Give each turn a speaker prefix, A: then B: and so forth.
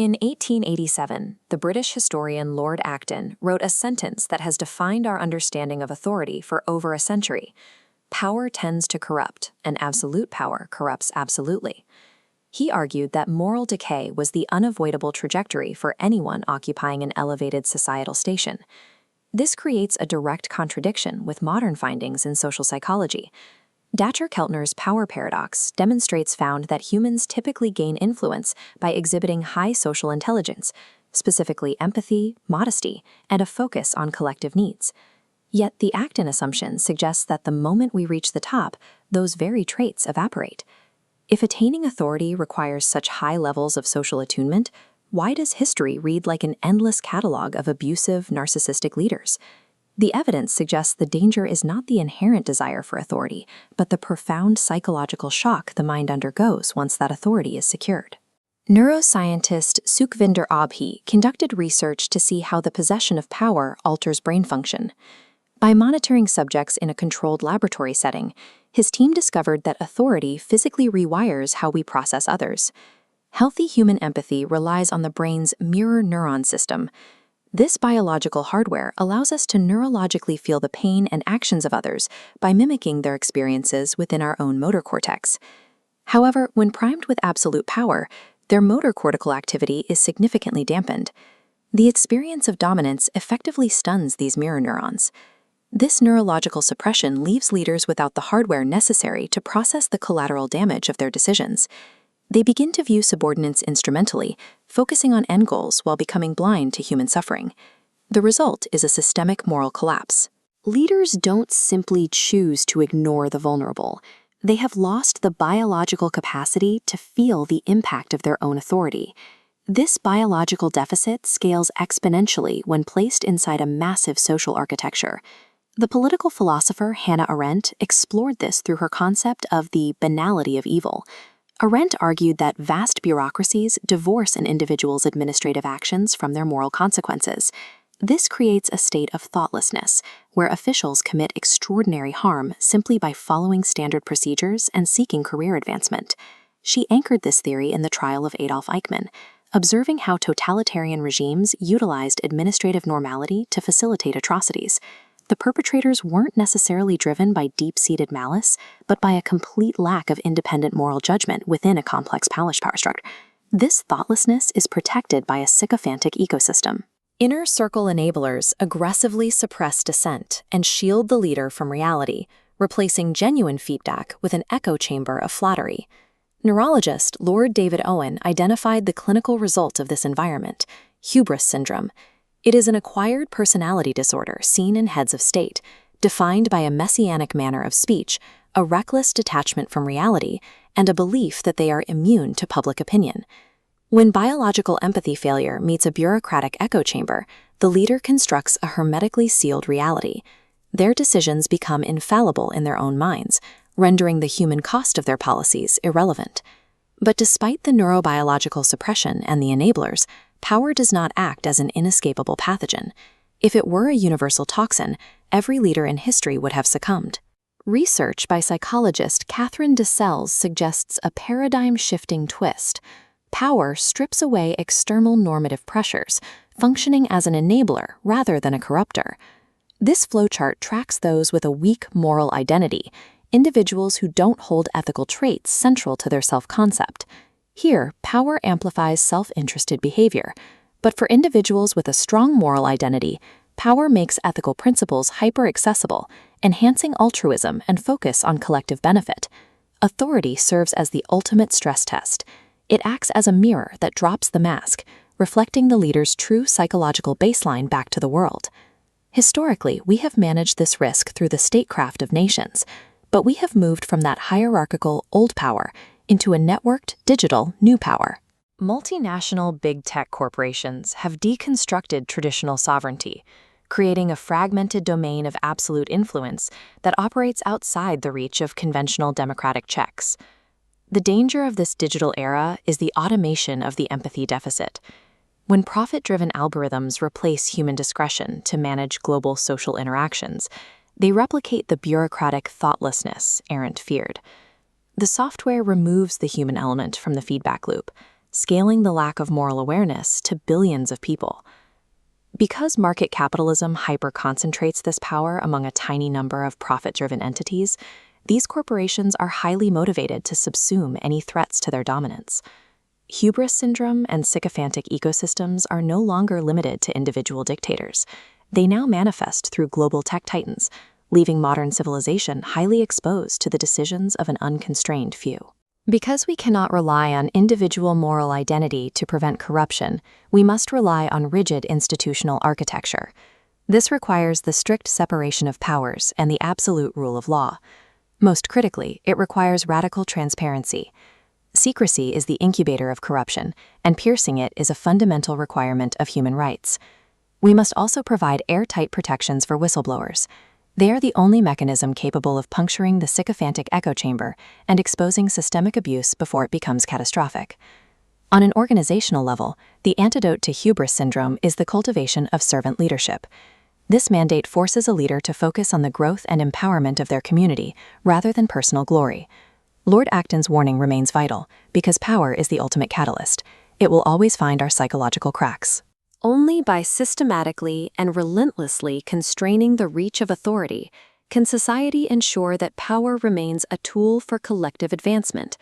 A: In 1887, the British historian Lord Acton wrote a sentence that has defined our understanding of authority for over a century. Power tends to corrupt, and absolute power corrupts absolutely. He argued that moral decay was the unavoidable trajectory for anyone occupying an elevated societal station. This creates a direct contradiction with modern findings in social psychology. Dacher-Keltner's power paradox found that humans typically gain influence by exhibiting high social intelligence, specifically empathy, modesty, and a focus on collective needs. Yet the Acton assumption suggests that the moment we reach the top, those very traits evaporate. If attaining authority requires such high levels of social attunement, why does history read like an endless catalog of abusive, narcissistic leaders? The evidence suggests the danger is not the inherent desire for authority, but the profound psychological shock the mind undergoes once that authority is secured. Neuroscientist Sukhvinder Abhi conducted research to see how the possession of power alters brain function. By monitoring subjects in a controlled laboratory setting, his team discovered that authority physically rewires how we process others. Healthy human empathy relies on the brain's mirror neuron system. This biological hardware allows us to neurologically feel the pain and actions of others by mimicking their experiences within our own motor cortex. However, when primed with absolute power, their motor cortical activity is significantly dampened. The experience of dominance effectively stuns these mirror neurons. This neurological suppression leaves leaders without the hardware necessary to process the collateral damage of their decisions. They begin to view subordinates instrumentally, focusing on end goals while becoming blind to human suffering. The result is a systemic moral collapse. Leaders don't simply choose to ignore the vulnerable. They have lost the biological capacity to feel the impact of their own authority. This biological deficit scales exponentially when placed inside a massive social architecture. The political philosopher Hannah Arendt explored this through her concept of the banality of evil. Arendt argued that vast bureaucracies divorce an individual's administrative actions from their moral consequences. This creates a state of thoughtlessness, where officials commit extraordinary harm simply by following standard procedures and seeking career advancement. She anchored this theory in the trial of Adolf Eichmann, observing how totalitarian regimes utilized administrative normality to facilitate atrocities. The perpetrators weren't necessarily driven by deep-seated malice, but by a complete lack of independent moral judgment within a complex power structure. This thoughtlessness is protected by a sycophantic ecosystem. Inner circle enablers aggressively suppress dissent and shield the leader from reality, replacing genuine feedback with an echo chamber of flattery. Neurologist Lord David Owen identified the clinical result of this environment: Hubris Syndrome. It is an acquired personality disorder seen in heads of state, defined by a messianic manner of speech, a reckless detachment from reality, and a belief that they are immune to public opinion. When biological empathy failure meets a bureaucratic echo chamber, the leader constructs a hermetically sealed reality. Their decisions become infallible in their own minds, rendering the human cost of their policies irrelevant. But despite the neurobiological suppression and the enablers, power does not act as an inescapable pathogen. If it were a universal toxin, every leader in history would have succumbed. Research by psychologist Catherine DeSelles suggests a paradigm-shifting twist. Power strips away external normative pressures, functioning as an enabler rather than a corruptor. This flowchart tracks those with a weak moral identity, individuals who don't hold ethical traits central to their self-concept. Here, power amplifies self-interested behavior, but for individuals with a strong moral identity, power makes ethical principles hyper-accessible, enhancing altruism and focus on collective benefit. Authority serves as the ultimate stress test. It acts as a mirror that drops the mask, reflecting the leader's true psychological baseline back to the world. Historically, we have managed this risk through the statecraft of nations, but we have moved from that hierarchical old power into a networked, digital, new power. Multinational big tech corporations have deconstructed traditional sovereignty, creating a fragmented domain of absolute influence that operates outside the reach of conventional democratic checks. The danger of this digital era is the automation of the empathy deficit. When profit-driven algorithms replace human discretion to manage global social interactions, they replicate the bureaucratic thoughtlessness Arendt feared. The software removes the human element from the feedback loop, scaling the lack of moral awareness to billions of people. Because market capitalism hyper-concentrates this power among a tiny number of profit-driven entities, these corporations are highly motivated to subsume any threats to their dominance. Hubris Syndrome and sycophantic ecosystems are no longer limited to individual dictators. They now manifest through global tech titans, leaving modern civilization highly exposed to the decisions of an unconstrained few. Because we cannot rely on individual moral identity to prevent corruption, we must rely on rigid institutional architecture. This requires the strict separation of powers and the absolute rule of law. Most critically, it requires radical transparency. Secrecy is the incubator of corruption, and piercing it is a fundamental requirement of human rights. We must also provide airtight protections for whistleblowers. They are the only mechanism capable of puncturing the sycophantic echo chamber and exposing systemic abuse before it becomes catastrophic. On an organizational level, the antidote to hubris syndrome is the cultivation of servant leadership. This mandate forces a leader to focus on the growth and empowerment of their community rather than personal glory. Lord Acton's warning remains vital because power is the ultimate catalyst. It will always find our psychological cracks. Only by systematically and relentlessly constraining the reach of authority can society ensure that power remains a tool for collective advancement,